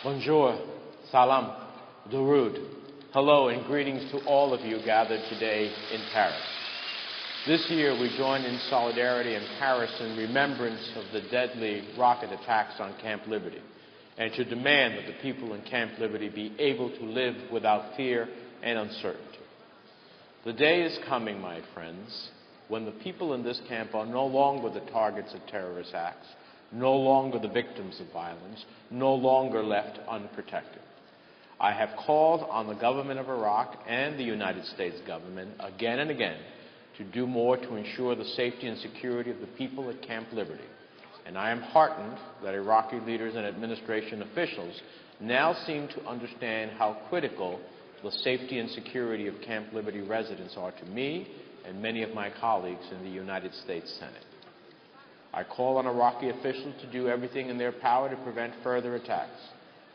Bonjour, salam, durud. Hello and greetings to all of you gathered today in Paris. This year we join in solidarity in Paris in remembrance of the deadly rocket attacks on Camp Liberty and to demand that the people in Camp Liberty be able to live without fear and uncertainty. The day is coming, my friends, when the people in this camp are no longer the targets of terrorist acts, no longer the victims of violence, no longer left unprotected. I have called on the government of Iraq and the United States government again and again to do more to ensure the safety and security of the people at Camp Liberty. And I am heartened that Iraqi leaders and administration officials now seem to understand how critical the safety and security of Camp Liberty residents are to me and many of my colleagues in the United States Senate. I call on Iraqi officials to do everything in their power to prevent further attacks.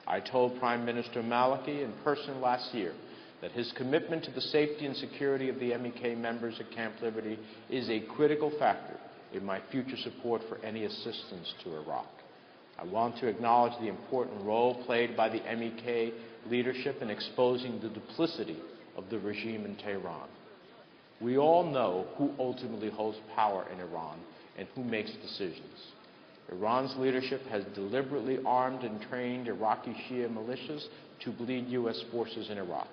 I told Prime Minister Maliki in person last year that his commitment to the safety and security of the MEK members at Camp Liberty is a critical factor in my future support for any assistance to Iraq. I want to acknowledge the important role played by the MEK leadership in exposing the duplicity of the regime in Tehran. We all know who ultimately holds power in Iran and who makes decisions. Iran's leadership has deliberately armed and trained Iraqi Shia militias to bleed U.S. forces in Iraq.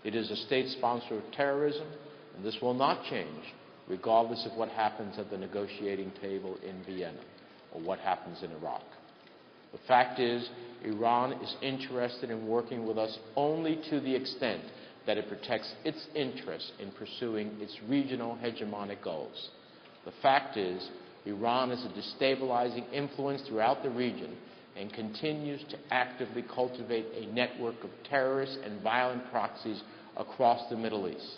It is a state sponsor of terrorism, and this will not change regardless of what happens at the negotiating table in Vienna or what happens in Iraq. The fact is, Iran is interested in working with us only to the extent that it protects its interests in pursuing its regional hegemonic goals. The fact is, Iran is a destabilizing influence throughout the region and continues to actively cultivate a network of terrorist and violent proxies across the Middle East.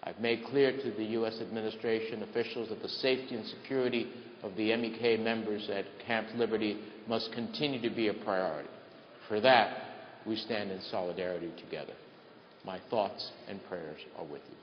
I've made clear to the U.S. administration officials that the safety and security of the MEK members at Camp Liberty must continue to be a priority. For that, we stand in solidarity together. My thoughts and prayers are with you.